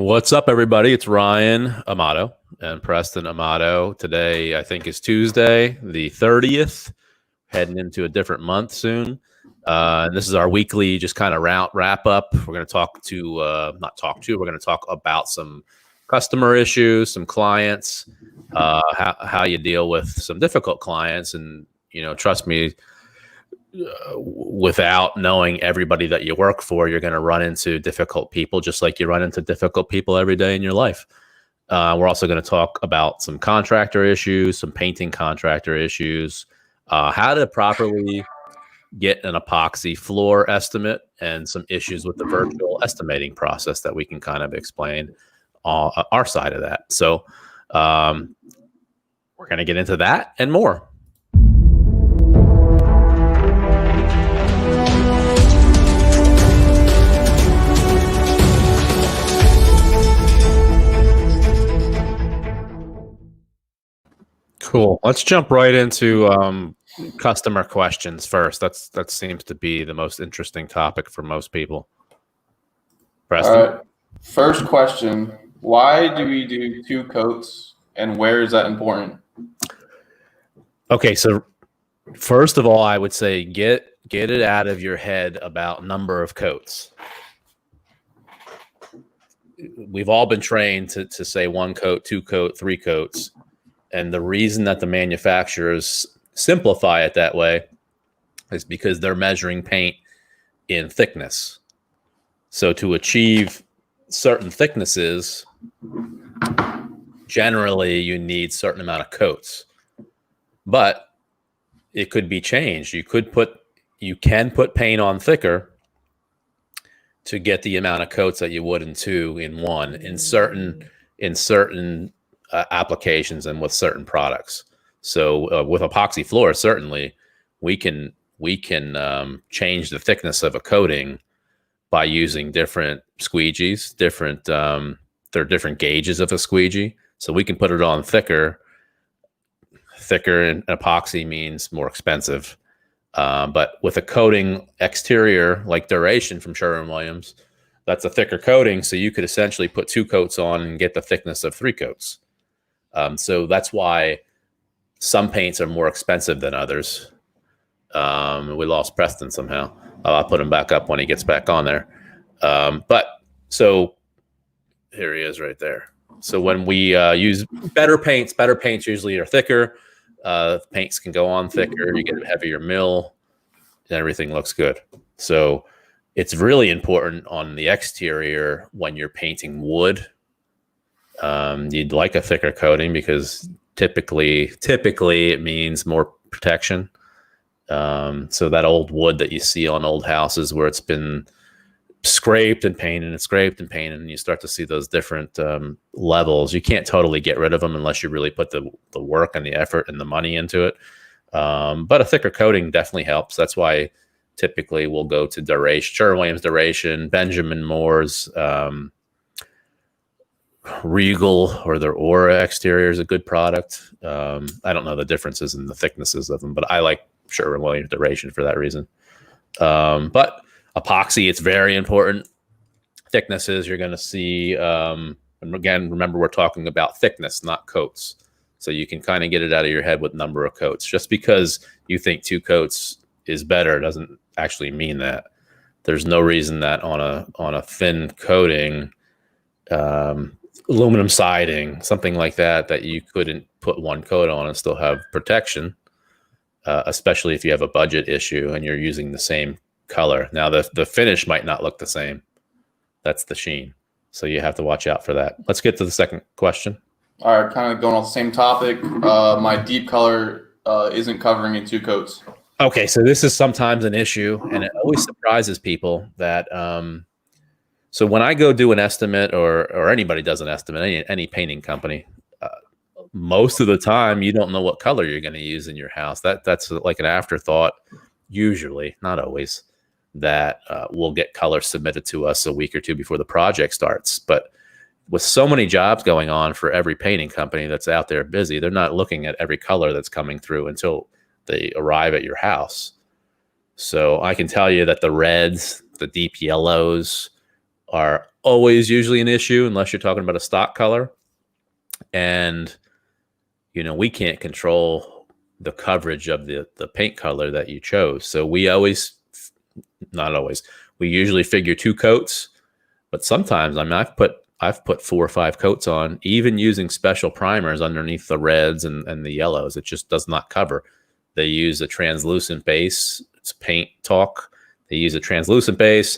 What's up, everybody? It's Ryan Amato and Preston Amato. Today, I think, is Tuesday, the 30th, heading into a different month soon. And this is our weekly just kind of wrap up. We're going to we're going to talk about some customer issues, some clients, how you deal with some difficult clients. And, trust me, without knowing everybody that you work for, you're going to run into difficult people, just like you run into difficult people every day in your life. We're also going to talk about some contractor issues, some painting contractor issues, how to properly get an epoxy floor estimate, and some issues with the virtual estimating process that we can kind of explain our side of that. So we're going to get into that and more. Cool. Let's jump right into customer questions first. That seems to be the most interesting topic for most people. Preston? All right. First question: why do we do 2 coats, and where is that important? Okay, so first of all, I would say get it out of your head about number of coats. We've all been trained to say 1 coat, 2 coat, 3 coats. And the reason that the manufacturers simplify it that way is because they're measuring paint in thickness. So to achieve certain thicknesses, generally you need a certain amount of coats. But it could be changed. You can put paint on thicker to get the amount of coats that you would in 2 in 1 in certain applications and with certain products. So with epoxy floor, certainly we can change the thickness of a coating by using different squeegees. There are different gauges of a squeegee, so we can put it on thicker. Thicker in epoxy means more expensive, but with a coating exterior like Duration from Sherwin-Williams, that's a thicker coating, so you could essentially put 2 coats on and get the thickness of 3 coats. So that's why some paints are more expensive than others. We lost Preston somehow. I'll put him back up when he gets back on there. But so here he is right there. So when we use better paints usually are thicker. Paints can go on thicker. You get a heavier mill and everything looks good. So it's really important on the exterior when you're painting wood. You'd like a thicker coating because typically it means more protection. So that old wood that you see on old houses where it's been scraped and painted and you start to see those different levels. You can't totally get rid of them unless you really put the work and the effort and the money into it. But a thicker coating definitely helps. That's why typically we'll go to Duration, Sherwin-Williams Duration, Benjamin Moore's Regal, or their Aura exterior is a good product. I don't know the differences in the thicknesses of them, but I like Sherwin-Williams Duration for that reason. But epoxy, it's very important. Thicknesses, you're going to see, and again, remember we're talking about thickness, not coats. So you can kind of get it out of your head with number of coats. Just because you think 2 coats is better doesn't actually mean that. There's no reason that on a thin coating, aluminum siding, something like that you couldn't put 1 coat on and still have protection, especially if you have a budget issue and you're using the same color. Now, the finish might not look the same. That's the sheen. So you have to watch out for that. Let's get to the second question. All right, kind of going on the same topic. My deep color isn't covering in 2 coats. Okay, so this is sometimes an issue, and it always surprises people that so when I go do an estimate, or anybody does an estimate, any painting company, most of the time you don't know what color you're going to use in your house. That's like an afterthought, usually, not always, that we'll get color submitted to us a week or 2 before the project starts. But with so many jobs going on for every painting company that's out there busy, they're not looking at every color that's coming through until they arrive at your house. So I can tell you that the reds, the deep yellows, are always usually an issue unless you're talking about a stock color. And, we can't control the coverage of the paint color that you chose. So we always, not always, we usually figure 2 coats, but sometimes, I've put 4 or 5 coats on, even using special primers underneath the reds and the yellows. It just does not cover. They use a translucent base. It's Paint Talk. They use a translucent base.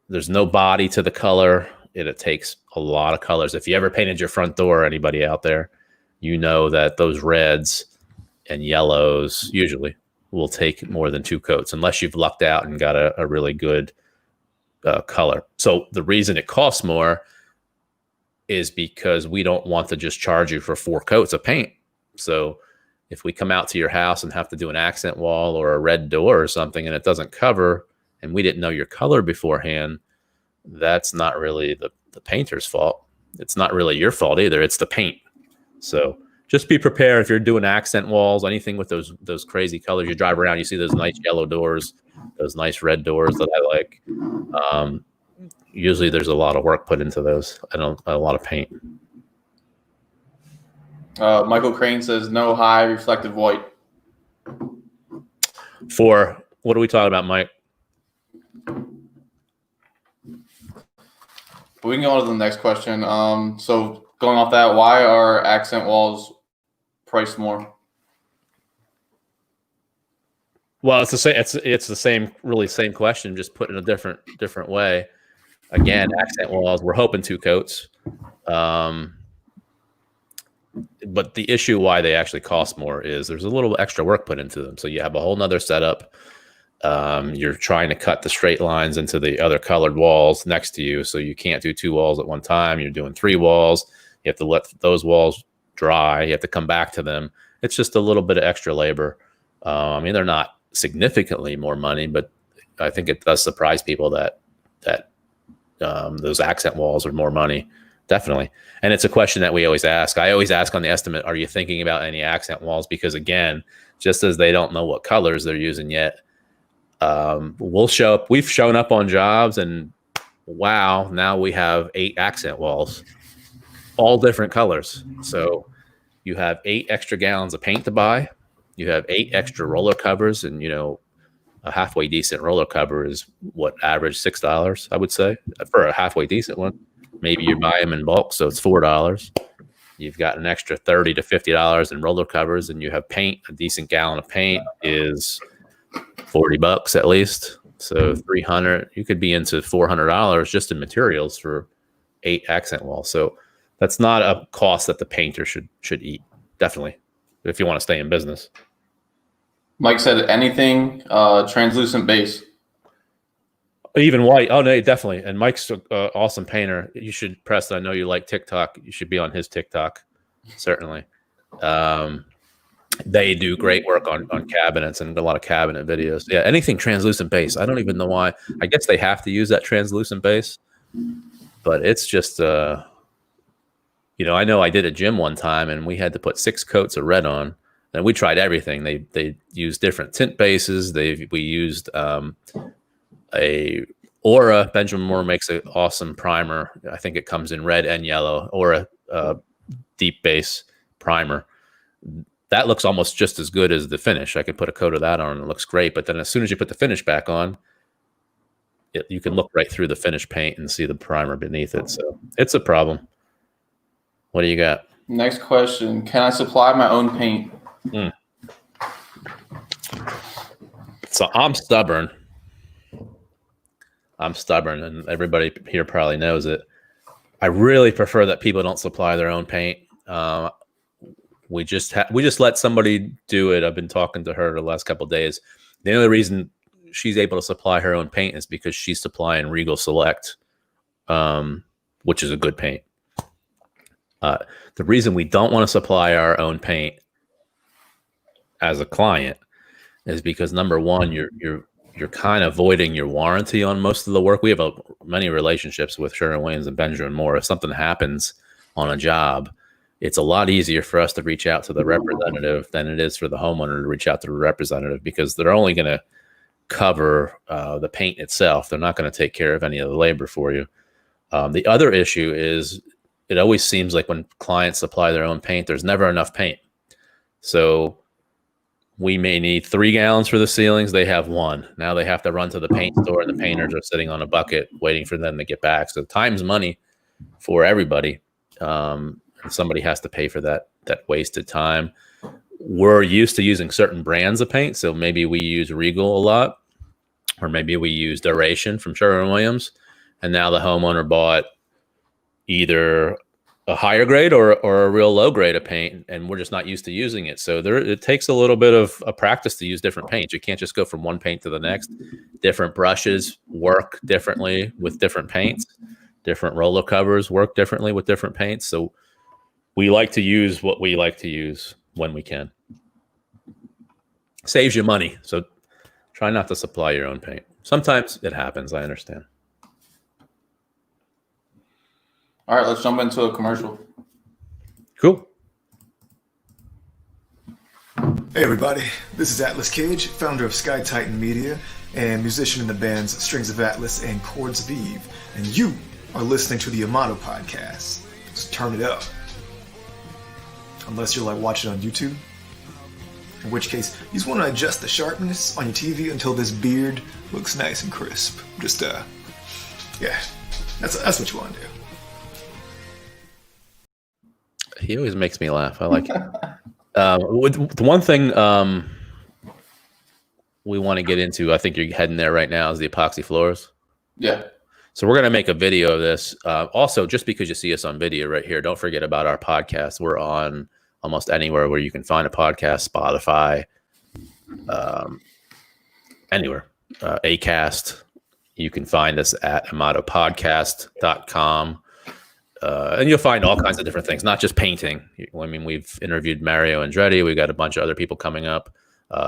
There's no body to the color. It takes a lot of colors. If you ever painted your front door, anybody out there, you know that those reds and yellows usually will take more than 2 coats unless you've lucked out and got a really good color. So the reason it costs more is because we don't want to just charge you for 4 coats of paint. So if we come out to your house and have to do an accent wall or a red door or something and it doesn't cover and we didn't know your color beforehand, that's not really the painter's fault. It's not really your fault either. It's the paint. So just be prepared if you're doing accent walls, anything with those crazy colors. You drive around, you see those nice yellow doors, those nice red doors that I like. Usually there's a lot of work put into those and a lot of paint. Michael Crane says no high reflective white. For what are we talking about, Mike? We can go on to the next question. So going off that, why are accent walls priced more? Well, it's the same. It's the same, really same question, just put in a different way. Again, accent walls, we're hoping 2 coats. But the issue why they actually cost more is there's a little extra work put into them. So you have a whole nother setup. You're trying to cut the straight lines into the other colored walls next to you. So you can't do 2 walls at one time. You're doing 3 walls. You have to let those walls dry. You have to come back to them. It's just a little bit of extra labor. They're not significantly more money, but I think it does surprise people that those accent walls are more money. Definitely. And it's a question that we always ask. I always ask on the estimate, are you thinking about any accent walls? Because again, just as they don't know what colors they're using yet, we've shown up on jobs and wow, now we have 8 accent walls, all different colors. So you have 8 extra gallons of paint to buy. You have 8 extra roller covers, and a halfway decent roller cover is what, average $6, I would say, for a halfway decent one. Maybe you buy them in bulk, so it's $4. You've got an extra $30 to $50 in roller covers, and you have paint. A decent gallon of paint is $40 at least. So $300. You could be into $400 just in materials for 8 accent walls. So that's not a cost that the painter should eat. Definitely, if you want to stay in business. Mike said anything translucent base. Even white. Oh, no, definitely. And Mike's an awesome painter. You should, Preston, I know you like TikTok. You should be on his TikTok, certainly. They do great work on cabinets and a lot of cabinet videos. Yeah, anything translucent base. I don't even know why. I guess they have to use that translucent base. But it's just, I know I did a gym one time, and we had to put 6 coats of red on. And we tried everything. They used different tint bases. We used a Aura. Benjamin Moore makes an awesome primer. I think it comes in red and yellow. Aura deep base primer. That looks almost just as good as the finish. I could put a coat of that on and it looks great. But then as soon as you put the finish back on, you can look right through the finish paint and see the primer beneath it. So it's a problem. What do you got? Next question. Can I supply my own paint? So I'm stubborn, and everybody here probably knows it. I really prefer that people don't supply their own paint. We just let somebody do it. I've been talking to her the last couple of days. The only reason she's able to supply her own paint is because she's supplying Regal Select, which is a good paint. The reason we don't want to supply our own paint as a client is because, number one, you're kind of voiding your warranty on most of the work. We have many relationships with Sherwin-Williams and Benjamin Moore. If something happens on a job, it's a lot easier for us to reach out to the representative than it is for the homeowner to reach out to the representative, because they're only going to cover the paint itself. They're not going to take care of any of the labor for you. The other issue is it always seems like when clients supply their own paint, there's never enough paint. So we may need 3 gallons for the ceilings. They have 1. Now they have to run to the paint store, and the painters are sitting on a bucket waiting for them to get back. So time's money for everybody. And somebody has to pay for that wasted time. We're used to using certain brands of paint. So maybe we use Regal a lot, or maybe we use Duration from Sherwin-Williams. And now the homeowner bought either a higher grade or a real low grade of paint, and we're just not used to using it. So it takes a little bit of a practice to use different paints. You can't just go from one paint to the next. Different brushes work differently with different paints. Different roller covers work differently with different paints. So we like to use what we like to use when we can. Saves you money. So try not to supply your own paint. Sometimes it happens. I understand. All right, let's jump into a commercial. Cool. Hey everybody, this is Atlas Cage, founder of Sky Titan Media and musician in the bands Strings of Atlas and Chords of Eve, and you are listening to the Amato Podcast. So turn it up. Unless you're like watching on YouTube, in which case you just want to adjust the sharpness on your TV until this beard looks nice and crisp. Just yeah, that's what you want to do. He always makes me laugh. I like it. The one thing we want to get into, I think you're heading there right now, is the epoxy floors. Yeah. So we're going to make a video of this. Also, just because you see us on video right here, don't forget about our podcast. We're on almost anywhere where you can find a podcast, Spotify, anywhere, Acast. You can find us at amatopodcast.com. And you'll find all kinds of different things, not just painting. I mean, we've interviewed Mario Andretti. We've got a bunch of other people coming up.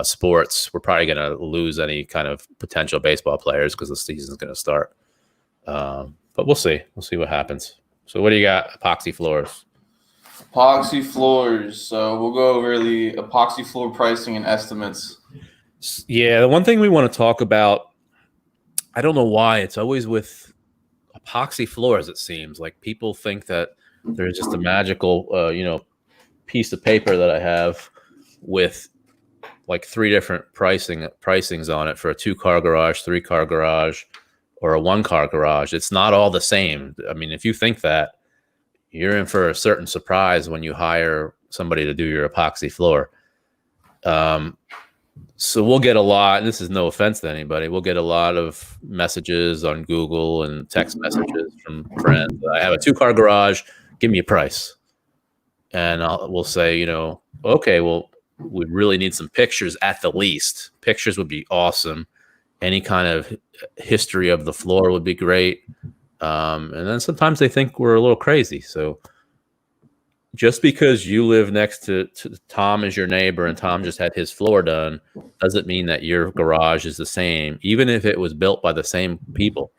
Sports, we're probably going to lose any kind of potential baseball players because the season's going to start. But we'll see. We'll see what happens. So what do you got? Epoxy floors. Epoxy floors. So we'll go over the epoxy floor pricing and estimates. Yeah, the one thing we want to talk about, I don't know why, it's always with epoxy floors, it seems like people think that there's just a magical piece of paper that I have with like 3 different pricings on it for a 2-car garage, 3-car garage, or a 1-car garage. It's not all the same. I mean, if you think that, you're in for a certain surprise when you hire somebody to do your epoxy floor. So we'll get a lot, and this is no offense to anybody, we'll get a lot of messages on Google and text messages from friends. I have a 2-car garage, give me a price. And we'll say, okay, well, we really need some pictures at the least. Pictures would be awesome. Any kind of history of the floor would be great. And then sometimes they think we're a little crazy. So just because you live next to Tom as your neighbor and Tom just had his floor done doesn't mean that your garage is the same. Even if it was built by the same people,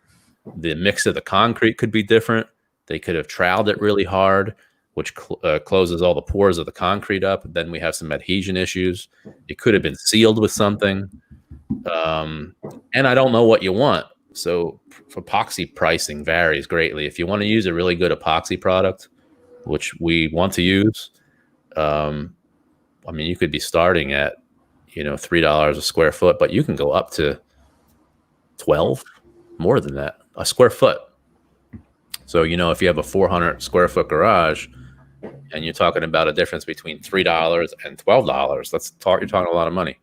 the mix of the concrete could be different. They could have troweled it really hard, which closes all the pores of the concrete up. Then we have some adhesion issues. It could have been sealed with something. And I don't know what you want. So epoxy pricing varies greatly. If you want to use a really good epoxy product, which we want to use, I mean, you could be starting at, $3 a square foot, but you can go up to 12, more than that, a square foot. So, if you have a 400 square foot garage and you're talking about a difference between $3 and $12, you're talking a lot of money.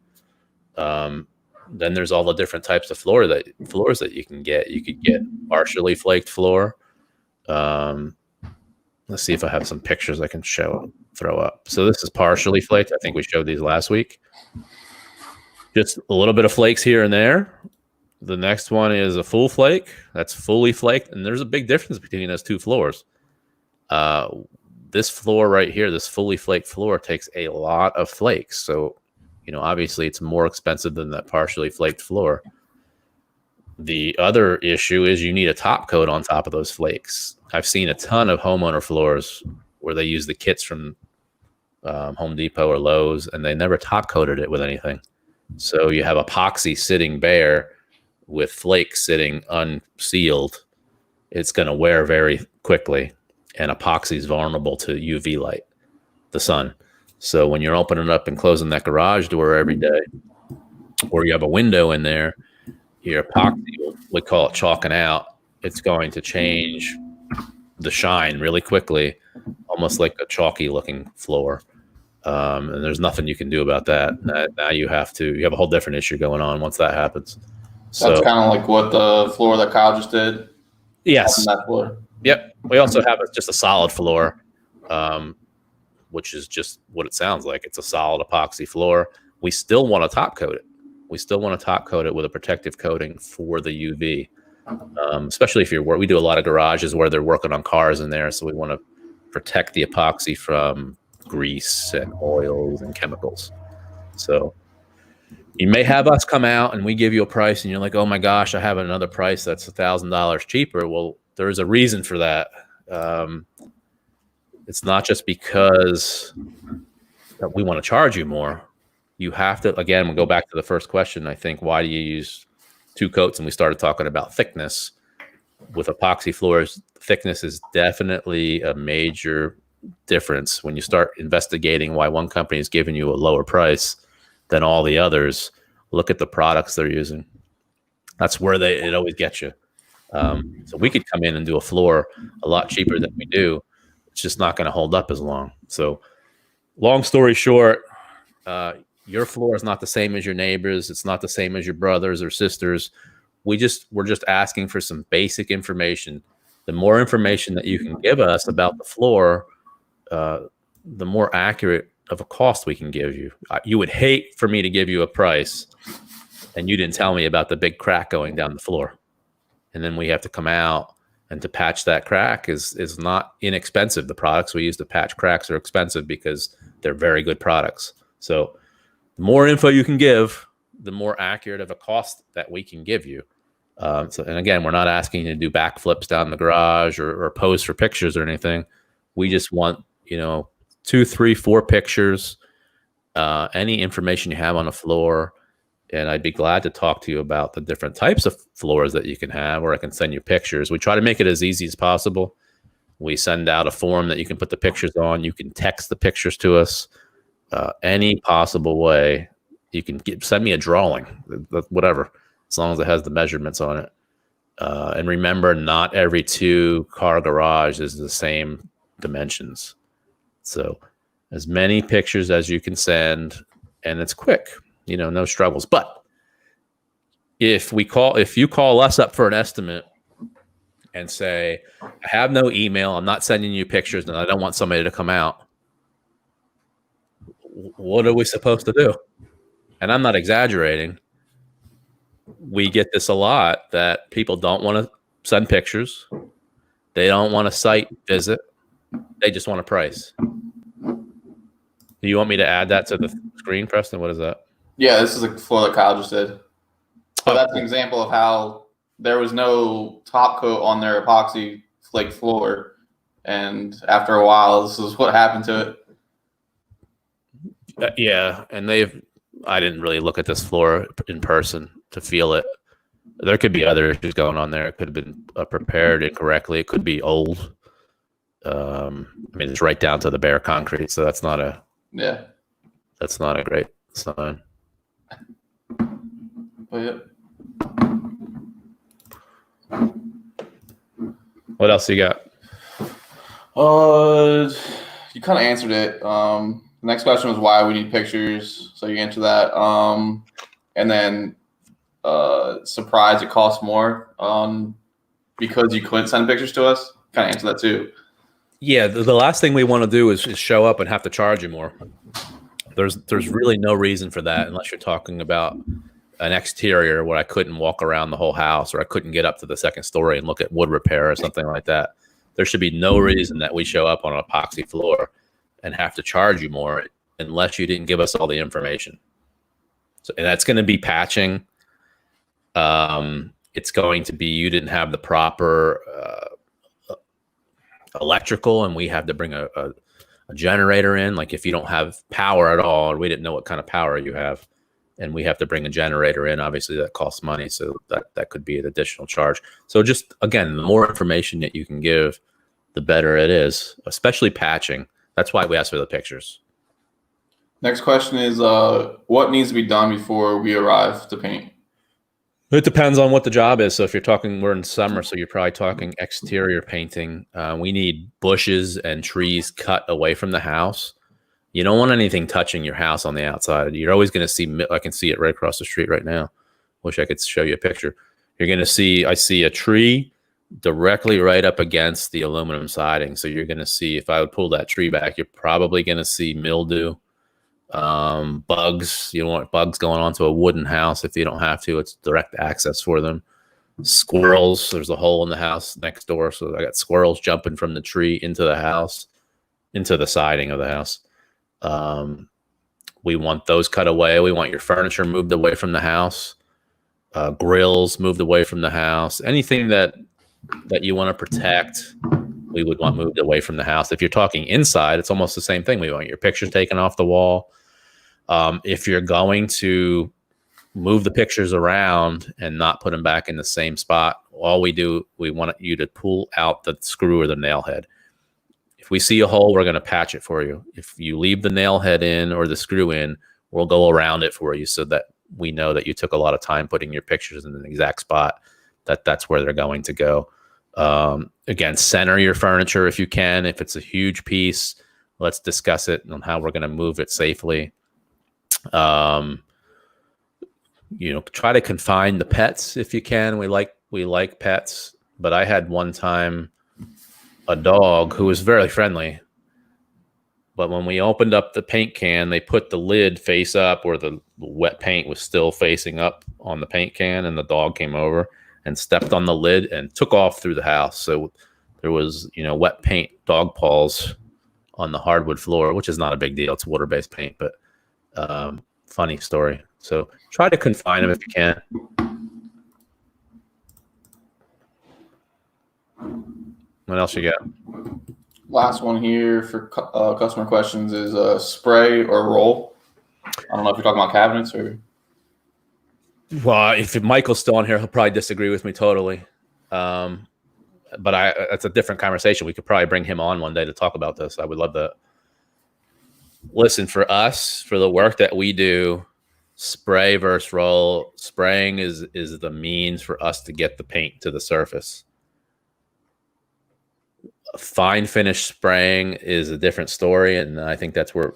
Then there's all the different types of floors that you can get. You could get partially flaked floor. Let's see if I have some pictures I can throw up. So this is partially flaked. I think we showed these last week. Just a little bit of flakes here and there. The next one is a full flake. That's fully flaked. And there's a big difference between those 2 floors. This floor right here, this fully flaked floor, takes a lot of flakes. So, obviously it's more expensive than that partially flaked floor. The other issue is you need a top coat on top of those flakes. I've seen a ton of homeowner floors where they use the kits from Home Depot or Lowe's, and they never top coated it with anything. So you have epoxy sitting bare with flakes sitting unsealed. it's going to wear very quickly, and epoxy is vulnerable to UV light, the sun. So when you're opening up and closing that garage door every day, or you have a window in there, your epoxy, we call it chalking out. It's going to change the shine really quickly, almost like a chalky looking floor. And there's nothing you can do about that. Now you have a whole different issue going on once that happens. So that's kind of like what the floor that Kyle just did. Yes. That floor. Yep. We also have just a solid floor, which is just what it sounds like. It's a solid epoxy floor. We still want to top coat it. We still want to top coat it with a protective coating for the UV, especially if we do a lot of garages where they're working on cars in there. So we want to protect the epoxy from grease and oils and chemicals. So you may have us come out and we give you a price and you're like, oh my gosh, I have another price that's $1,000 cheaper. Well, there's a reason for that. It's not just because we want to charge you more. You have to, again, we'll go back to the first question. I think, why do you use 2 coats? And we started talking about thickness. With epoxy floors, thickness is definitely a major difference. When you start investigating why one company is giving you a lower price than all the others, look at the products they're using. That's where it always gets you. So we could come in and do a floor a lot cheaper than we do. It's just not going to hold up as long. So long story short, your floor is not the same as your neighbors. It's not the same as your brothers or sisters. We're just asking for some basic information. The more information that you can give us about the floor, the more accurate of a cost we can give you. You would hate for me to give you a price and you didn't tell me about the big crack going down the floor. And then we have to come out, and to patch that crack is not inexpensive. The products we use to patch cracks are expensive because they're very good products. So the more info you can give, the more accurate of a cost that we can give you. And again, we're not asking you to do backflips down the garage or pose for pictures or anything. We just want, 2, 3, 4 pictures, any information you have on the floor. And I'd be glad to talk to you about the different types of floors that you can have, or I can send you pictures. We try to make it as easy as possible. We send out a form that you can put the pictures on. You can text the pictures to us any possible way. You can send me a drawing, whatever, as long as it has the measurements on it. And remember, not every 2-car garage is the same dimensions. So as many pictures as you can send, and it's quick, no struggles. But if you call us up for an estimate and say, I have no email, I'm not sending you pictures, and I don't want somebody to come out, what are we supposed to do? And I'm not exaggerating. We get this a lot, that people don't want to send pictures. They don't want a site visit. They just want a price. Do you want me to add that to the screen, Preston? What is that? Yeah, this is a floor that Kyle just did. So that's an example of how there was no top coat on their epoxy flake floor. And after a while, this is what happened to it. Yeah, and I didn't really look at this floor in person to feel it. There could be other issues going on there. It could have been prepared incorrectly. It could be old. It's right down to the bare concrete, so that's not a great sign. But yeah. What else you got? You kind of answered it. The next question was why we need pictures, so you answered that. And then surprised it costs more because you couldn't send pictures to us. Kind of answer that too. Yeah, the last thing we want to do is show up and have to charge you more. There's really no reason for that, unless you're talking about an exterior where I couldn't walk around the whole house, or I couldn't get up to the second story and look at wood repair or something like that. There should be no reason that we show up on an epoxy floor and have to charge you more unless you didn't give us all the information. So, and that's going to be patching. It's going to be you didn't have the proper electrical, and we have to bring a generator in. Like if you don't have power at all, or we didn't know what kind of power you have, and we have to bring a generator in. Obviously, that costs money, so that could be an additional charge. So just, again, the more information that you can give, the better it is, especially patching. That's why we ask for the pictures. Next question is, what needs to be done before we arrive to paint? It depends on what the job is. So if you're talking, we're in summer, so you're probably talking exterior painting. We need bushes and trees cut away from the house. You don't want anything touching your house on the outside. You're always going to see, I can see it right across the street right now. Wish I could show you a picture. You're going to see, I see a tree directly right up against the aluminum siding. So you're going to see, if I would pull that tree back, you're probably going to see mildew. Bugs. You don't want bugs going onto a wooden house if you don't have to. It's direct access for them. Squirrels. There's a hole in the house next door, so I got squirrels jumping from the tree into the house, into the siding of the house. We want those cut away. We want your furniture moved away from the house. Grills moved away from the house. Anything that you want to protect, we would want moved away from the house. If you're talking inside, it's almost the same thing. We want your pictures taken off the wall. If you're going to move the pictures around and not put them back in the same spot, all we do, we want you to pull out the screw or the nail head. If we see a hole, we're going to patch it for you. If you leave the nail head in or the screw in, we'll go around it for you so that we know that you took a lot of time putting your pictures in the exact spot that's where they're going to go. Again, center your furniture if you can. If it's a huge piece, let's discuss it on how we're going to move it safely. Try to confine the pets if you can. We like pets, but I had one time a dog who was very friendly, but when we opened up the paint can, they put the lid face up, or the wet paint was still facing up on the paint can, and the dog came over and stepped on the lid and took off through the house. So there was, wet paint dog paws on the hardwood floor, which is not a big deal. It's water-based paint, but funny story. So try to confine them if you can. What else you got? Last one here for customer questions is spray or roll. I don't know if you're talking about cabinets or. Well, if Michael's still on here, he'll probably disagree with me totally. But that's a different conversation. We could probably bring him on one day to talk about this. I would love that. Listen, for us, for the work that we do, spray versus roll. Spraying is the means for us to get the paint to the surface. Fine finish spraying is a different story, and I think that's where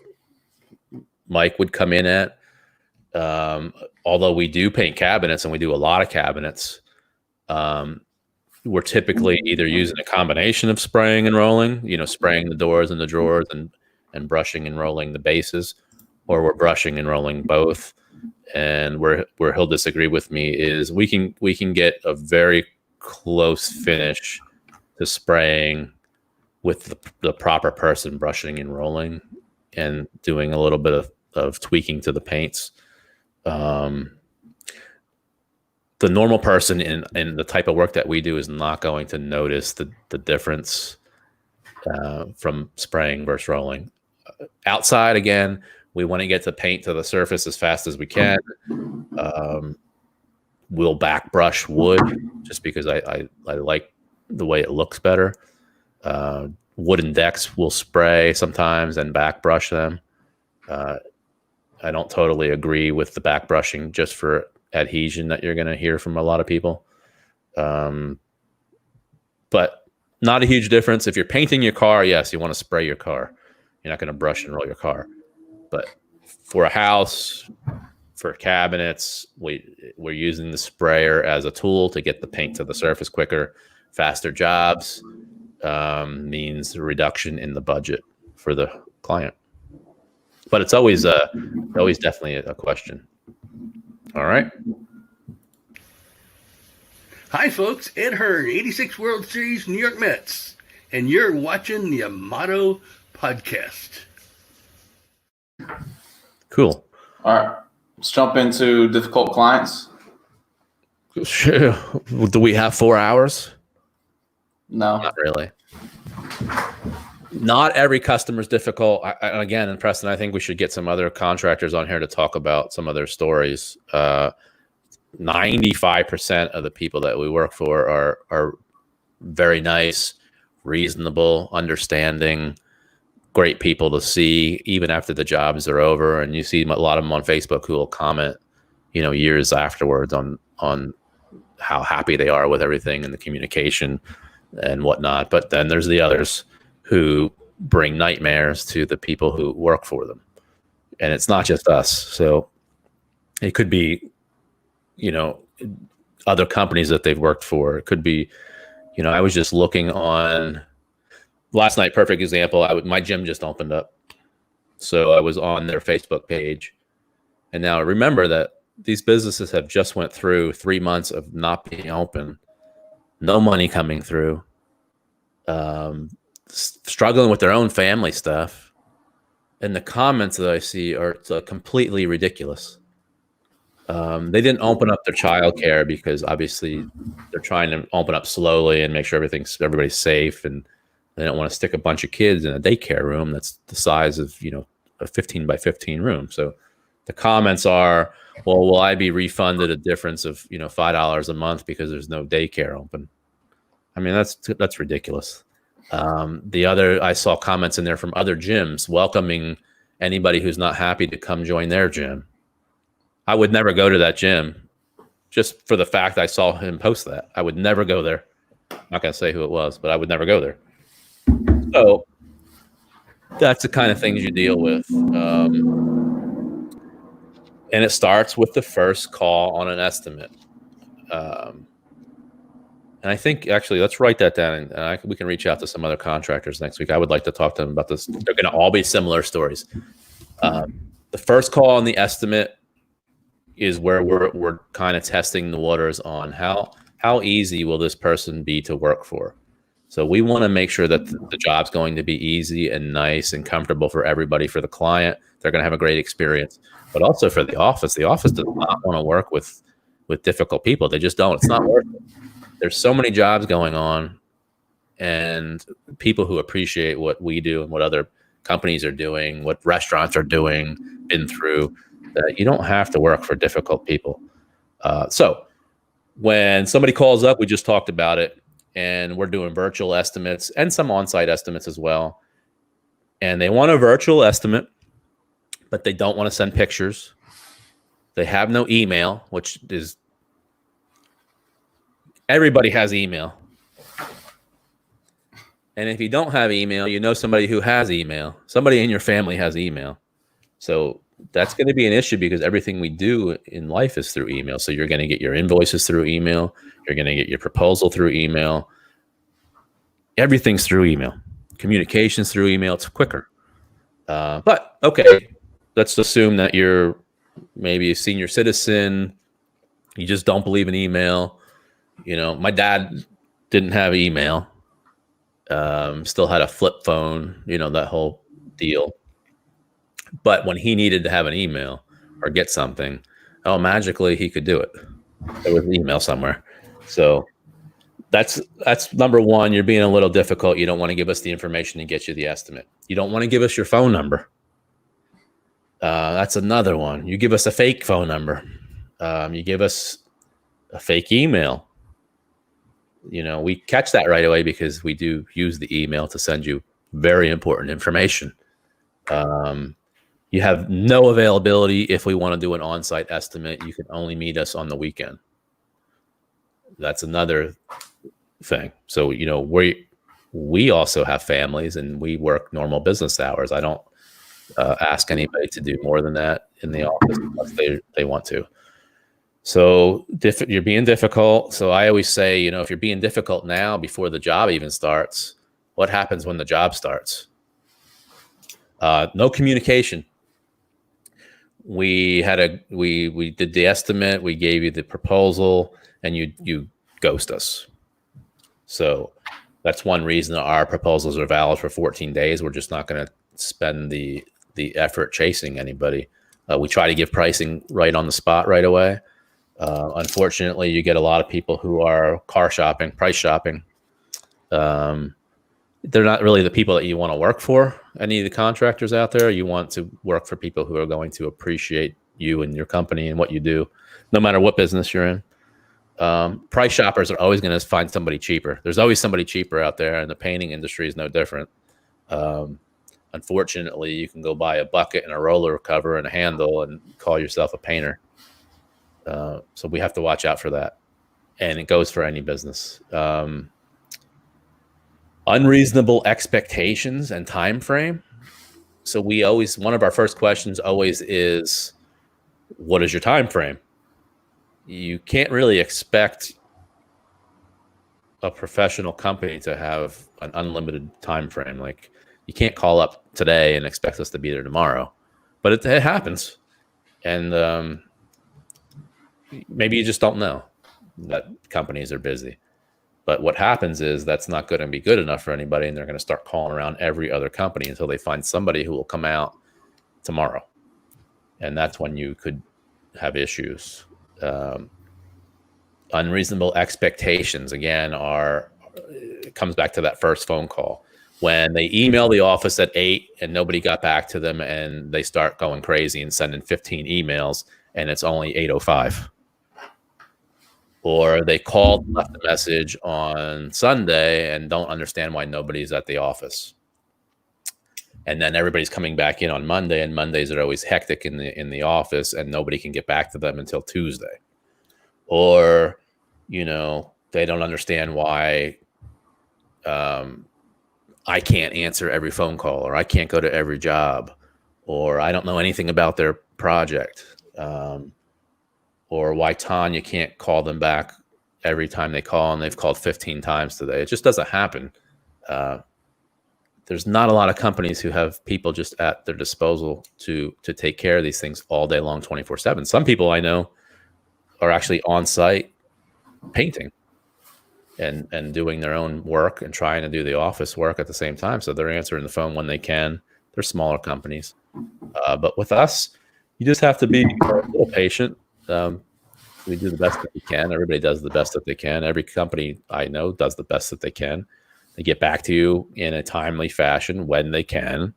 Mike would come in at. Although we do paint cabinets, and we do a lot of cabinets, we're typically either using a combination of spraying and rolling, spraying the doors and the drawers and brushing and rolling the bases, or we're brushing and rolling both. And where he'll disagree with me is we can get a very close finish to spraying with the proper person brushing and rolling and doing a little bit of tweaking to the paints. The normal person in the type of work that we do is not going to notice the difference from spraying versus rolling. Outside, again, we want to get the paint to the surface as fast as we can. We'll back brush wood just because I like the way it looks better. Wooden decks will spray sometimes and back brush them. I don't totally agree with the back brushing just for adhesion that you're going to hear from a lot of people. But not a huge difference. If you're painting your car, yes, you want to spray your car. You're not going to brush and roll your car. But for a house, for cabinets, we're using the sprayer as a tool to get the paint to the surface quicker. Faster jobs means a reduction in the budget for the client. But it's always definitely a question. All right. Hi, folks. Ed Hearn, 86 World Series New York Mets. And you're watching the Amato Podcast. Cool. All right. Let's jump into difficult clients. Sure. Do we have 4 hours? No. Not really. Not every customer is difficult. And again, and Preston, I think we should get some other contractors on here to talk about some of their stories. 95% of the people that we work for are very nice, reasonable, understanding, great people to see even after the jobs are over. And you see a lot of them on Facebook who will comment, years afterwards on how happy they are with everything and the communication and whatnot. But then there's the others who bring nightmares to the people who work for them. And it's not just us. So it could be, other companies that they've worked for. It could be, I was just looking on last night, perfect example. My gym just opened up. So I was on their Facebook page. And now remember that these businesses have just went through 3 months of not being open, no money coming through, struggling with their own family stuff. And the comments that I see are completely ridiculous. They didn't open up their childcare because obviously they're trying to open up slowly and make sure everybody's safe, and they don't want to stick a bunch of kids in a daycare room that's the size of a 15 by 15 room. So the comments are, well, will I be refunded a difference of $5 a month because there's no daycare open? I mean, that's ridiculous. I saw comments in there from other gyms welcoming anybody who's not happy to come join their gym. I would never go to that gym just for the fact I saw him post that. I would never go there. I'm not going to say who it was, but I would never go there. So that's the kind of things you deal with. And it starts with the first call on an estimate. And I think actually, let's write that down, and we can reach out to some other contractors next week. I would like to talk to them about this. They're going to all be similar stories. The first call on the estimate is where we're kind of testing the waters on how easy will this person be to work for. So we want to make sure that the job's going to be easy and nice and comfortable for everybody. For the client, they're going to have a great experience, but also for the office. The office does not want to work with difficult people. They just don't. It's not worth it. There's so many jobs going on, and people who appreciate what we do and what other companies are doing, what restaurants are doing, been through, that you don't have to work for difficult people. So when somebody calls up, we just talked about it, and we're doing virtual estimates and some on-site estimates as well. And they want a virtual estimate, but they don't want to send pictures. They have no email, which is, everybody has email. And if you don't have email, somebody who has email. Somebody in your family has email. So that's going to be an issue because everything we do in life is through email. So you're going to get your invoices through email. You're going to get your proposal through email. Everything's through email. Communications through email. It's quicker. But okay, let's assume that you're maybe a senior citizen. You just don't believe in email. My dad didn't have email. Still had a flip phone, that whole deal. But when he needed to have an email or get something, magically he could do it. There was an email somewhere. So that's number one. You're being a little difficult. You don't want to give us the information to get you the estimate. You don't want to give us your phone number. That's another one. You give us a fake phone number. You give us a fake email. We catch that right away because we do use the email to send you very important information. You have no availability if we want to do an on-site estimate. You can only meet us on the weekend. That's another thing. So, we also have families and we work normal business hours. I don't ask anybody to do more than that in the office unless they want to. So you're being difficult. So I always say, if you're being difficult now before the job even starts, what happens when the job starts? No communication. We did the estimate, we gave you the proposal, and you ghost us. So that's one reason that our proposals are valid for 14 days. We're just not going to spend the effort chasing anybody. We try to give pricing right on the spot right away. Unfortunately, you get a lot of people who are price shopping. they're not really the people that you want to work for. Any of the contractors out there, you want to work for people who are going to appreciate you and your company and what you do, no matter what business you're in. Price shoppers are always going to find somebody cheaper. There's always somebody cheaper out there, and the painting industry is no different. Unfortunately, you can go buy a bucket and a roller cover and a handle and call yourself a painter. So we have to watch out for that. And it goes for any business. Unreasonable expectations and time frame. So one of our first questions always is, what is your time frame? You can't really expect a professional company to have an unlimited time frame. Like, you can't call up today and expect us to be there tomorrow, but it happens. And maybe you just don't know that companies are busy. But what happens is that's not going to be good enough for anybody, and they're going to start calling around every other company until they find somebody who will come out tomorrow. And that's when you could have issues. Unreasonable expectations, again, it comes back to that first phone call. When they email the office at 8 and nobody got back to them, and they start going crazy and sending 15 emails and it's only 8:05. Or they called and left a message on Sunday and don't understand why nobody's at the office. And then everybody's coming back in on Monday, and Mondays are always hectic in the office, and nobody can get back to them until Tuesday. Or, they don't understand why I can't answer every phone call, or I can't go to every job, or I don't know anything about their project, or why Tanya can't call them back every time they call, and they've called 15 times today. It just doesn't happen. There's not a lot of companies who have people just at their disposal to take care of these things all day long, 24/7. Some people I know are actually on site painting and doing their own work and trying to do the office work at the same time. So they're answering the phone when they can. They're smaller companies. But with us, you just have to be a little patient. We do the best that we can. Everybody does the best that they can. Every company I know does the best that they can. They get back to you in a timely fashion when they can.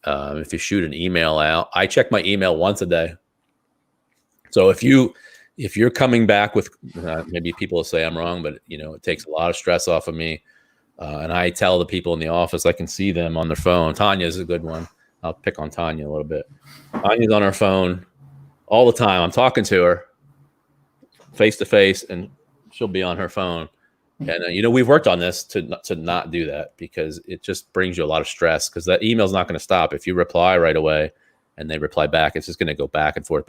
If you shoot an email out, I check my email once a day. So if you're coming back with, maybe people will say I'm wrong, but it takes a lot of stress off of me. And I tell the people in the office, I can see them on their phone. Tanya's a good one. I'll pick on Tanya a little bit. Tanya's on her phone all the time. I'm talking to her face to face, and she'll be on her phone. And we've worked on this to not do that, because it just brings you a lot of stress, because that email's not going to stop. If you reply right away and they reply back, it's just going to go back and forth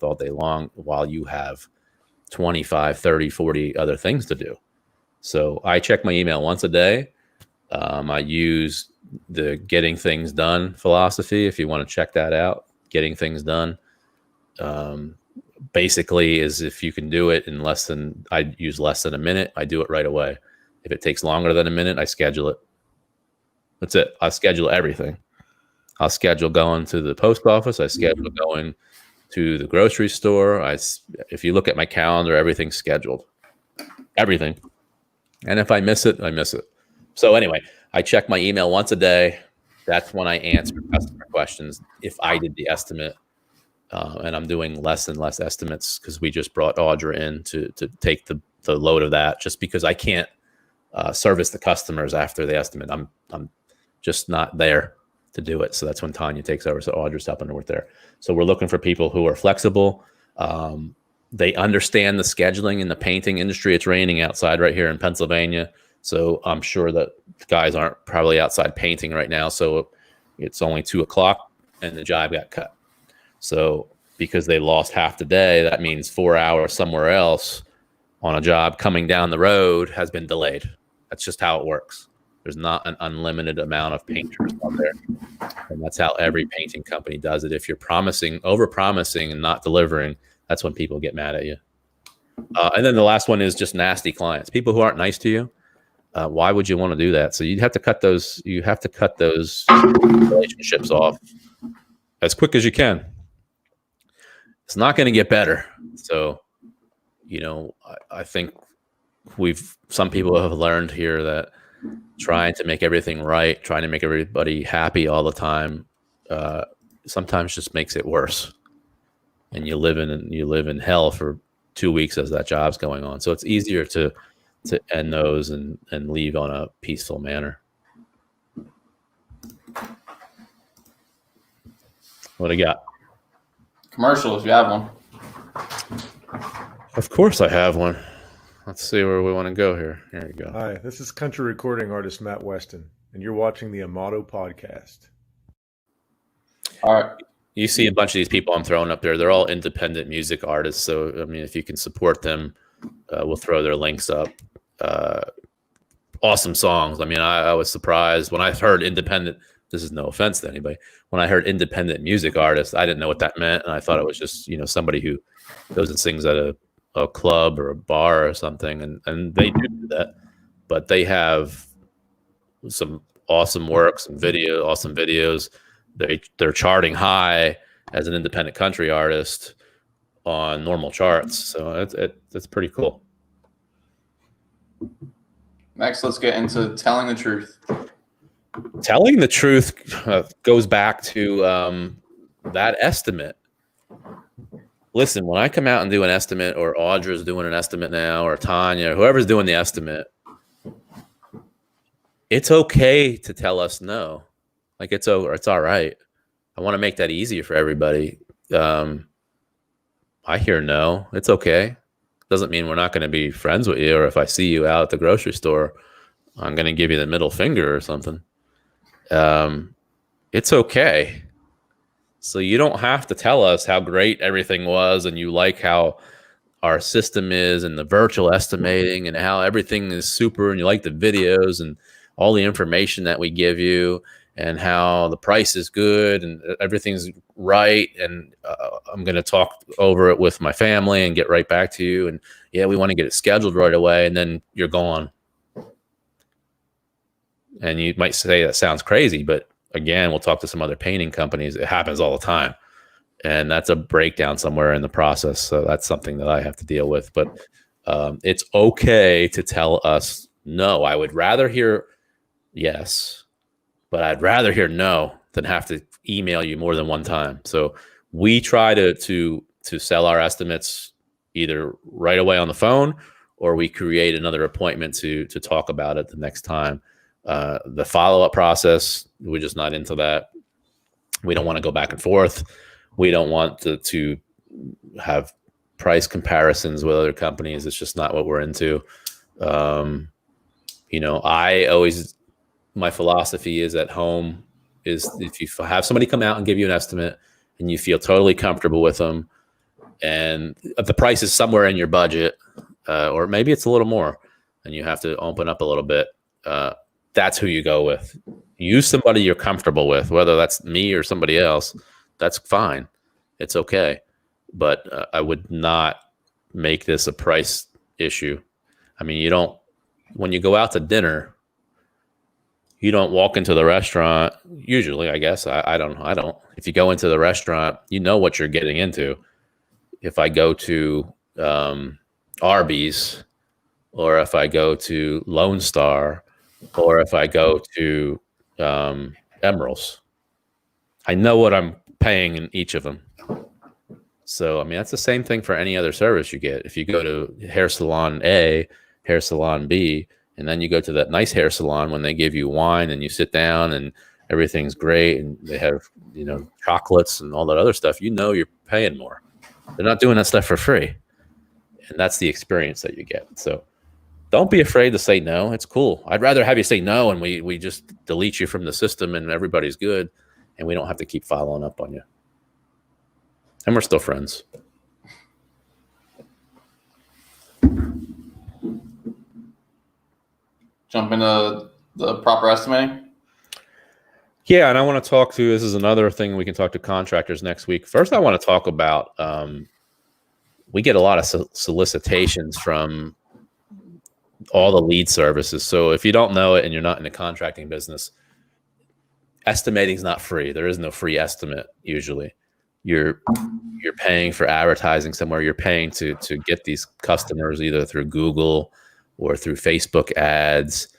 all day long, while you have 25, 30, 40 other things to do. So I check my email once a day. I use the getting things done philosophy. If you want to check that out, getting things done. Basically is, if you can do it in I use less than a minute, I do it right away. If it takes longer than a minute, I schedule it. That's it. I schedule everything. I'll schedule going to the post office. I schedule going to the grocery store. If you look at my calendar, everything's scheduled. Everything. And if I miss it, I miss it. So anyway, I check my email once a day. That's when I answer customer questions. If I did the estimate, and I'm doing less and less estimates, because we just brought Audra in to take the load of that, just because I can't service the customers after the estimate. I'm just not there to do it. So that's when Tanya takes over. So Audra's helping her with there. So we're looking for people who are flexible. They understand the scheduling in the painting industry. It's raining outside right here in Pennsylvania. So I'm sure that the guys aren't probably outside painting right now. So it's only 2:00 and the job got cut. So because they lost half the day, that means 4 hours somewhere else on a job coming down the road has been delayed. That's just how it works. There's not an unlimited amount of painters out there. And that's how every painting company does it. If you're over-promising and not delivering, that's when people get mad at you. And then the last one is just nasty clients, people who aren't nice to you. Why would you want to do that? So you have to cut those relationships off as quick as you can. It's not going to get better. So, I think some people have learned here that trying to make everything right, trying to make everybody happy all the time, sometimes just makes it worse. And you live in hell for 2 weeks as that job's going on. So it's easier to end those and leave on a peaceful manner. What do you got? Commercial, if you have one. Of course I have one. Let's see where we want to go here. Here we go. Hi, this is country recording artist Matt Weston, and you're watching the Amato podcast. All right. You see a bunch of these people I'm throwing up there. They're all independent music artists. So, I mean, if you can support them, we'll throw their links up. Awesome songs. I mean, I was surprised when I heard independent. This is no offense to anybody. When I heard independent music artist, I didn't know what that meant. And I thought it was just, somebody who goes and sings at a club or a bar or something. And they do that. But they have some awesome work, awesome videos. They're charting high as an independent country artist on normal charts. So it's pretty cool. Next, let's get into telling the truth. Telling the truth goes back to that estimate. Listen, when I come out and do an estimate, or Audra's doing an estimate now, or Tanya, or whoever's doing the estimate, it's okay to tell us no. Like it's all right. I want to make that easier for everybody. I hear no. It's okay. Doesn't mean we're not going to be friends with you, or if I see you out at the grocery store, I'm going to give you the middle finger or something. It's okay. So you don't have to tell us how great everything was and you like how our system is and the virtual estimating and how everything is super and you like the videos and all the information that we give you and how the price is good and everything's right. And I'm going to talk over it with my family and get right back to you. And yeah, we want to get it scheduled right away. And then you're gone. And you might say that sounds crazy, but again, we'll talk to some other painting companies. It happens all the time. And that's a breakdown somewhere in the process. So that's something that I have to deal with. But it's okay to tell us no. I would rather hear yes, but I'd rather hear no than have to email you more than one time. So we try to sell our estimates either right away on the phone, or we create another appointment to talk about it the next time. The follow-up process, we're just not into that. We don't want to go back and forth. We don't want to have price comparisons with other companies. It's just not what we're into. My philosophy is at home is if you have somebody come out and give you an estimate and you feel totally comfortable with them and the price is somewhere in your budget, or maybe it's a little more and you have to open up a little bit, that's who you go with. Use somebody you're comfortable with, whether that's me or somebody else. That's fine. It's okay. But I would not make this a price issue. I mean, when you go out to dinner, you don't walk into the restaurant. Usually, I guess. I don't. If you go into the restaurant, you know what you're getting into. If I go to Arby's, or if I go to Lone Star, or if I go to Emerald's, I know what I'm paying in each of them. So, I mean, that's the same thing for any other service you get. If you go to hair salon A, hair salon B, and then you go to that nice hair salon when they give you wine and you sit down and everything's great and they have, chocolates and all that other stuff, you're paying more. They're not doing that stuff for free. And that's the experience that you get. So don't be afraid to say no. It's cool. I'd rather have you say no and we just delete you from the system and everybody's good and we don't have to keep following up on you. And we're still friends. Jump into the proper estimating. Yeah, and I want to talk to, this is another thing we can talk to contractors next week. First, I want to talk about, we get a lot of solicitations from all the lead services. So if you don't know it and you're not in the contracting business, estimating is not free. There is no free estimate usually. You're paying for advertising somewhere. You're paying to get these customers either through Google or through Facebook ads.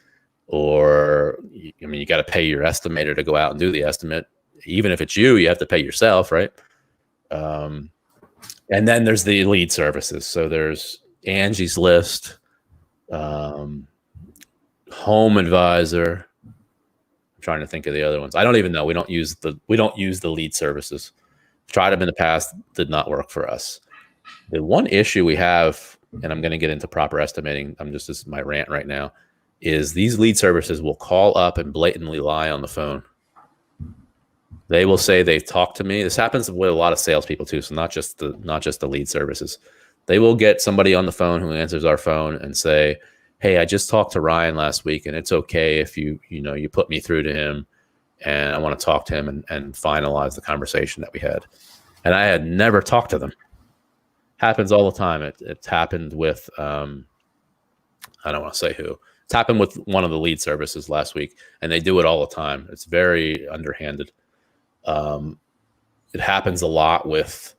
or I mean, you got to pay your estimator to go out and do the estimate. Even if it's you have to pay yourself, right? And then there's the lead services. So there's Angie's List, Home Advisor. I'm trying to think of the other ones. I don't even know. We don't use the lead services. Tried them in the past, did not work for us. The one issue we have, and I'm going to get into proper estimating, this is my rant right now, is these lead services will call up and blatantly lie on the phone. They will say they've talked to me. This happens with a lot of salespeople too, so not just the lead services. They will get somebody on the phone who answers our phone and say, "Hey, I just talked to Ryan last week, and it's okay if you put me through to him, and I want to talk to him and finalize the conversation that we had." And I had never talked to them. Happens all the time. It's happened with I don't want to say who. It's happened with one of the lead services last week, and they do it all the time. It's very underhanded. It happens a lot with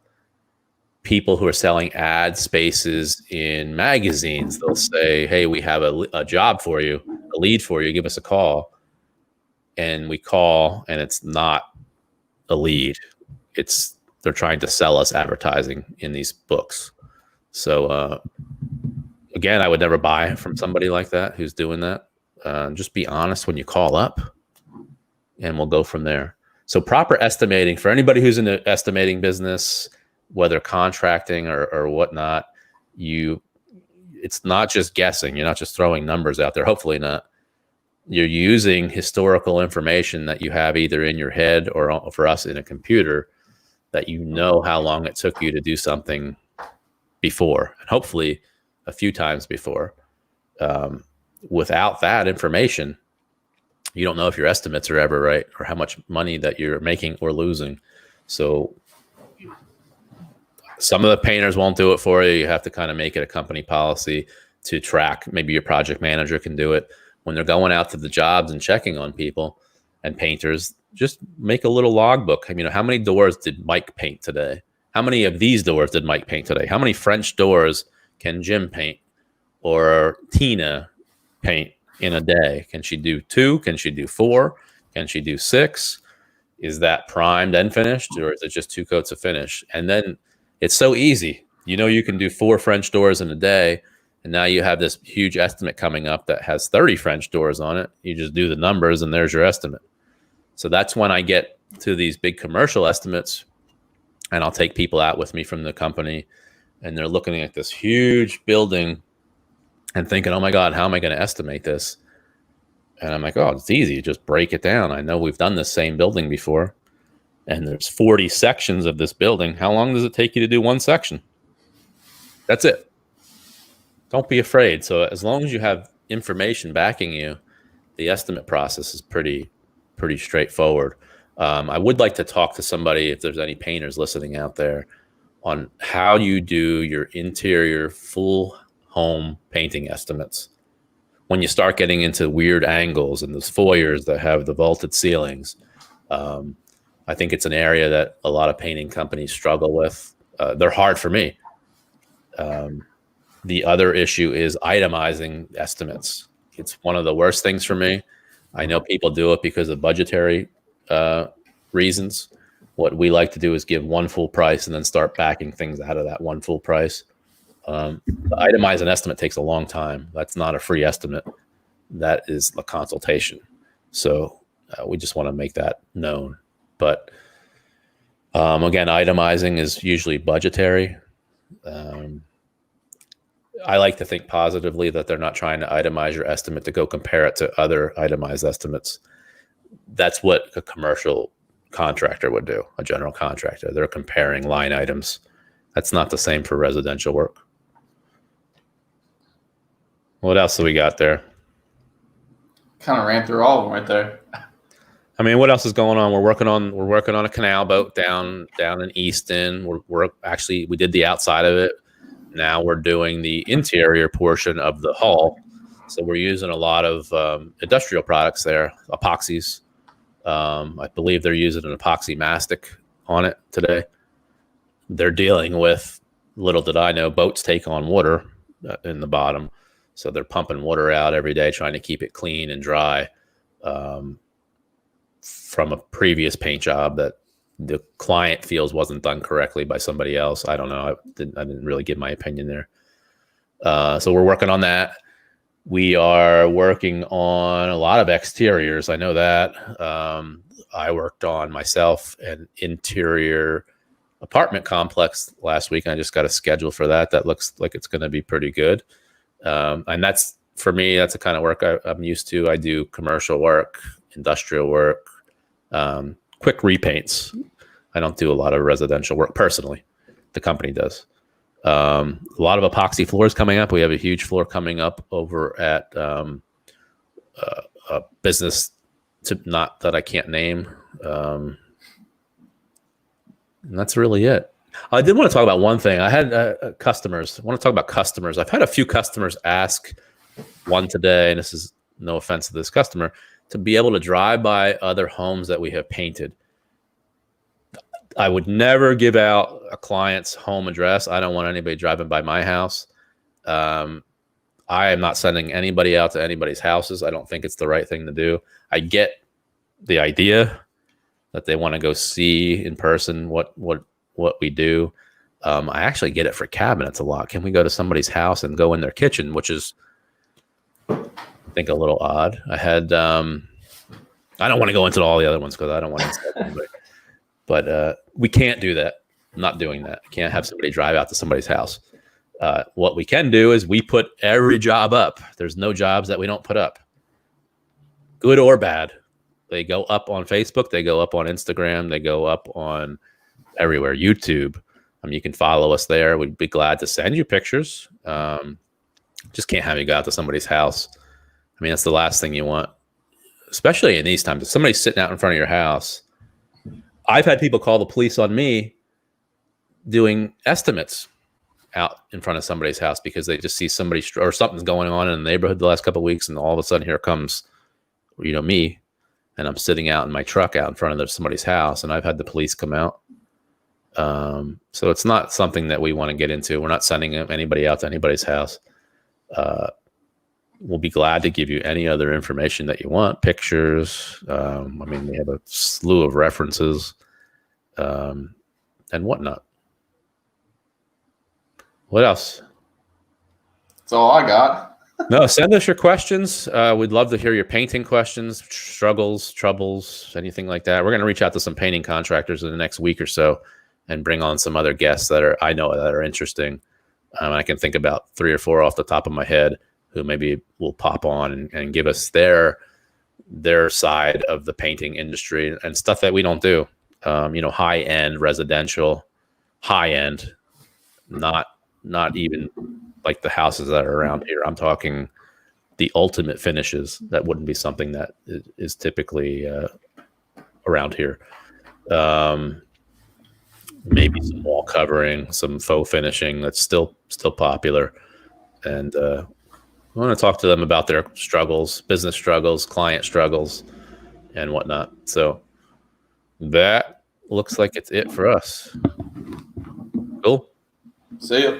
people who are selling ad spaces in magazines. They'll say, "Hey, we have a job for you, a lead for you. Give us a call." And we call, and it's not a lead. They're trying to sell us advertising in these books. So again, I would never buy from somebody like that who's doing that. Just be honest when you call up, and we'll go from there. So proper estimating for anybody who's in the estimating business, whether contracting or whatnot, it's not just guessing. You're not just throwing numbers out there. Hopefully not. You're using historical information that you have either in your head or for us in a computer, that you know how long it took you to do something before, and hopefully a few times before. Without that information, you don't know if your estimates are ever right or how much money that you're making or losing. So some of the painters won't do it for you. You have to kind of make it a company policy to track. Maybe your project manager can do it. When they're going out to the jobs and checking on people and painters, just make a little logbook. I mean, how many doors did Mike paint today? How many of these doors did Mike paint today? How many French doors can Jim paint or Tina paint in a day? Can she do 2? Can she do 4? Can she do 6? Is that primed and finished, or is it just 2 coats of finish? And then it's so easy. You can do 4 French doors in a day, and now you have this huge estimate coming up that has 30 French doors on it. You just do the numbers, and there's your estimate. So that's when I get to these big commercial estimates, and I'll take people out with me from the company, and they're looking at this huge building and thinking, "Oh my God, how am I going to estimate this?" And I'm like, "Oh, it's easy. Just break it down. I know we've done this same building before, and there's 40 sections of this building. How long does it take you to do one section? That's it. Don't be afraid." So as long as you have information backing you, the estimate process is pretty straightforward. I would like to talk to somebody, if there's any painters listening out there, on how you do your interior full home painting estimates. When you start getting into weird angles and those foyers that have the vaulted ceilings, I think it's an area that a lot of painting companies struggle with. They're hard for me. The other issue is itemizing estimates. It's one of the worst things for me. I know people do it because of budgetary reasons. What we like to do is give one full price and then start backing things out of that one full price. To itemize an estimate takes a long time. That's not a free estimate. That is a consultation. So we just want to make that known. But again, itemizing is usually budgetary. I like to think positively that they're not trying to itemize your estimate to go compare it to other itemized estimates. That's what a commercial contractor would do, a general contractor. They're comparing line items. That's not the same for residential work. What else do we got there? Kind of ran through all of them right there. I mean, what else is going on? We're working on a canal boat down in Easton. We did the outside of it. Now we're doing the interior portion of the hull. So we're using a lot of industrial products there, epoxies. I believe they're using an epoxy mastic on it today. They're dealing with, little did I know, boats take on water in the bottom. So they're pumping water out every day, trying to keep it clean and dry from a previous paint job that the client feels wasn't done correctly by somebody else. I don't know. I didn't really give my opinion there. So we're working on that. We are working on a lot of exteriors. I know that. I worked on myself an interior apartment complex last week, and I just got a schedule for that. That looks like it's going to be pretty good. And that's, for me, that's the kind of work I'm used to. I do commercial work, industrial work, quick repaints. I don't do a lot of residential work personally. The company does. A lot of epoxy floors coming up. We have a huge floor coming up over at a business not that I can't name. And that's really it. I did want to talk about one thing. I had customers. I want to talk about customers. I've had a few customers ask, one today, and this is no offense to this customer, to be able to drive by other homes that we have painted. I would never give out a client's home address. I don't want anybody driving by my house. I am not sending anybody out to anybody's houses. I don't think it's the right thing to do. I get the idea that they want to go see in person what we do. I actually get it for cabinets a lot. Can we go to somebody's house and go in their kitchen, which is, I think, a little odd. I had, I don't want to go into all the other ones because I don't want to insult anybody. But we can't do that. I'm not doing that. I can't have somebody drive out to somebody's house. What we can do is we put every job up. There's no jobs that we don't put up, good or bad. They go up on Facebook. They go up on Instagram. They go up on everywhere. YouTube. You can follow us there. We'd be glad to send you pictures. Just can't have you go out to somebody's house. I mean, that's the last thing you want, especially in these times. If somebody's sitting out in front of your house, I've had people call the police on me doing estimates out in front of somebody's house because they just see somebody or something's going on in the neighborhood the last couple of weeks, and all of a sudden here comes, me, and I'm sitting out in my truck out in front of somebody's house, and I've had the police come out. So it's not something that we want to get into. We're not sending anybody out to anybody's house. We'll be glad to give you any other information that you want, pictures. We have a slew of references and whatnot. What else? That's all I got. No, send us your questions. We'd love to hear your painting questions, struggles, troubles, anything like that. We're going to reach out to some painting contractors in the next week or so and bring on some other guests that are interesting. I can think about 3 or 4 off the top of my head who maybe will pop on and give us their side of the painting industry and stuff that we don't do. High-end residential, high-end, not even like the houses that are around here. I'm talking the ultimate finishes. That wouldn't be something that is typically around here. Maybe some wall covering, some faux finishing that's still popular. And I want to talk to them about their struggles, business struggles, client struggles, and whatnot. So that looks like it's it for us. Cool. See ya.